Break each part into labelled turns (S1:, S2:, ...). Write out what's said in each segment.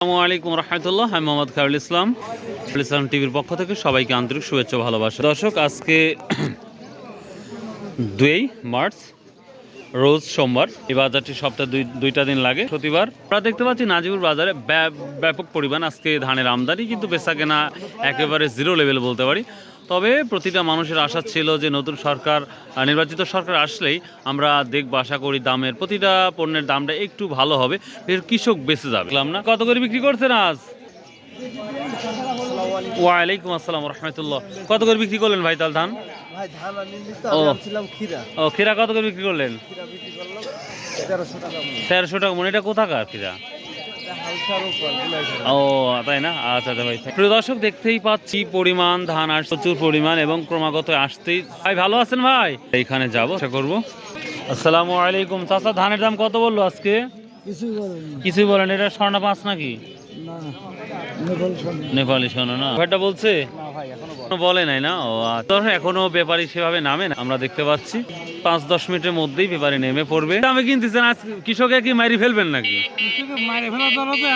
S1: আসসালামু আলাইকুম রহমতুল্লাহ। আমি মোহাম্মদ খায়রুল ইসলাম টিভির পক্ষ থেকে সবাইকে আন্তরিক শুভেচ্ছা ভালোবাসা। দর্শক, আজকে 2 মার্চ রোজ সোমবার। এই বাজারটি সপ্তাহে দুইটা দিন লাগে। প্রতিবার আমরা দেখতে পাচ্ছি নাজিবুর বাজারে ব্যাপক পরিমাণ আজকে ধানের আমদানি, কিন্তু বেচাকেনা একেবারে জিরো লেভেল বলতে পারি। তবে প্রতিটা মানুষের আশা ছিল যে নতুন সরকার, নির্বাচিত সরকার আসলেই আমরা দেখব, আশা করি দামের প্রতিটা পণ্যের দামটা একটু ভালো হবে, এর কৃষক বেঁচে যাবে না। কত করে বিক্রি করছেন আজ? ওয়ালাইকুম আসসালাম রহমতুল্লাহ। কত করে বিক্রি করলেন ভাই তাল ধান? ও খিরা কত করে বিক্রি করলেন? 1300 টাকা মন। এটা কোথাকার খিরা? ও তাই না, আচ্ছা আচ্ছা ভাই। প্রিয় দর্শক, দেখতেই পাচ্ছি পরিমাণ ধান আর প্রচুর পরিমাণ এবং ক্রমাগত আসতেই। ভাই ভালো আছেন ভাই? এইখানে যাবো, চেষ্টা করবো। আসসালামু আলাইকুম চাচা, ধানের দাম কত বললো আজকে? কিছুই বলেন। এটা স্বর্ণা 5 নাকি? নেপালি সোনা না? ব্যাপারটা বলছে বলে নাই না? ও আচ্ছা, এখনো ব্যাপারী সেভাবে নামে না। আমরা দেখতে পাচ্ছি 5-10 মিনিটের মধ্যেই ব্যাপারী নেমে পড়বে। আমি কিনতেছেন, আজ কৃষকে কি মারি ফেলবেন নাকি?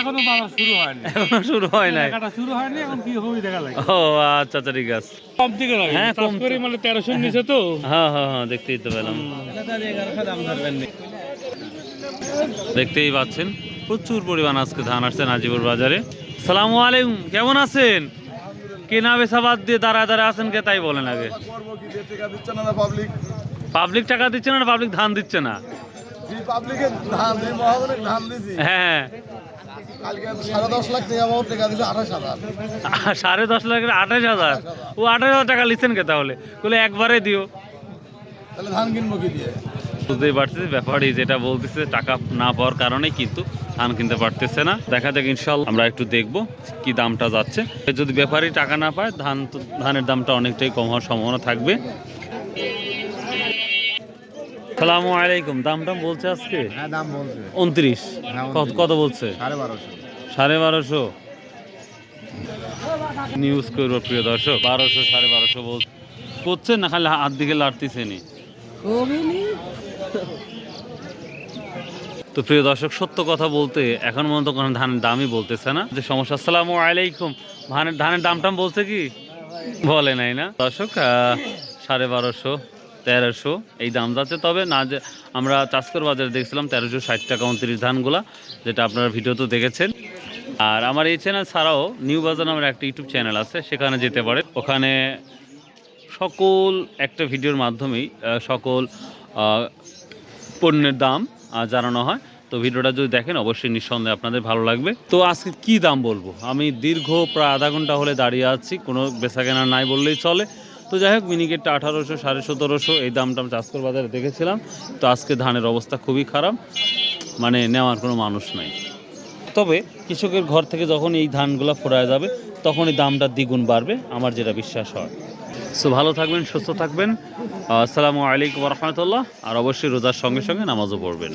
S1: এখনো শুরু হয় নাই। ও আচ্ছা আচ্ছা, ঠিক আছে। হ্যাঁ, কম করে মানে 1300 নিচে তো। হ্যাঁ হ্যাঁ হ্যাঁ, দেখতেই তো পেলাম। দেখতেই পাচ্ছেন প্রচুর পরিমাণ আজকে ধান আসছে নাজিবুর বাজারে। সালামু আলাইকুম, কেমন আছেন? কেনা বেচা বাদ দিয়ে দাঁড়ায় দাঁড়ায় আছেন কে, তাই বলেন আগে। পাবলিক টাকা দিচ্ছে না, পাবলিক ধান দিচ্ছে না? হ্যাঁ,
S2: 10.5 লাখ টাকা দিচ্ছে, 28,000।
S1: 10.5 লাখ 28,000? ও 28,000 টাকা লিখছেন কে তাহলে? বলে একবারে দিও।
S2: তাহলে ধান কিনবো কি দিয়ে?
S1: বুঝতেই পারছি ব্যাপারই যেটা বলতেছে, টাকা না পাওয়ার কারণে কিন্তু ধান কিনতে পারতেছে না। দেখা যাক, ইনশাল্লাহ আমরা একটু দেখবো কি দামটা যাচ্ছে। যদি ব্যাপারী টাকা না পায়, ধানের দামটা অনেকটাই কম হওয়ার সম্ভাবনা থাকবে। সালামু আলাইকুম। দাম বলছে আজকে?
S2: হ্যাঁ, দাম বলছে
S1: 29। কত বলছে? 12,500। নিউজ করবো প্রিয় দর্শক, 1200 1250 বলছে। করছেন না খালি হাত দিকে লাড়তেছেনি? তো প্রিয় দর্শক, সত্য কথা বলতে এখন পর্যন্ত কোনো ধানের দামই বলতেছে না, যে সমস্যা। আসসালামু আলাইকুম। ধানের দামটা বলছে কি? বলে নাই না দর্শক। 1250, 1300 এই দাম যাচ্ছে। তবে না, যে আমরা চাষকর বাজারে দেখছিলাম 1360 টাকা 29 ধানগুলা, যেটা আপনারা ভিডিওতে দেখেছেন। আর আমার এই চ্যানেল ছাড়াও নিউ বাজার নামের একটা ইউটিউব চ্যানেল আছে, সেখানে যেতে পারে। ওখানে সকল একটা ভিডিওর মাধ্যমেই সকল পণ্যের দাম জানানো হয়। তো ভিডিওটা যদি দেখেন, অবশ্যই নিঃসন্দেহে আপনাদের ভালো লাগবে। তো আজকে কি দাম বলবো, আমি দীর্ঘ প্রায় আধা ঘন্টা হলে দাঁড়িয়ে আছি, কোনো বেচাকেনা নাই বললেই চলে। তো যাই হোক, মিনিকেটটা 1800, 1750 এই দামটা আমি চাষকর বাজারে দেখেছিলাম। তো আজকে ধানের অবস্থা খুবই খারাপ, মানে নেওয়ার কোনো মানুষ নাই। তবে কৃষকের ঘর থেকে যখন এই ধানগুলো ফোরায় যাবে, তখন এই দামটা দ্বিগুণ বাড়বে, আমার যেটা বিশ্বাস হয়। সো ভালো থাকবেন, সুস্থ থাকবেন। আসসালামু আলাইকুম রহমতুল্লাহ। আর অবশ্যই রোজার সঙ্গে সঙ্গে নামাজও পড়বেন।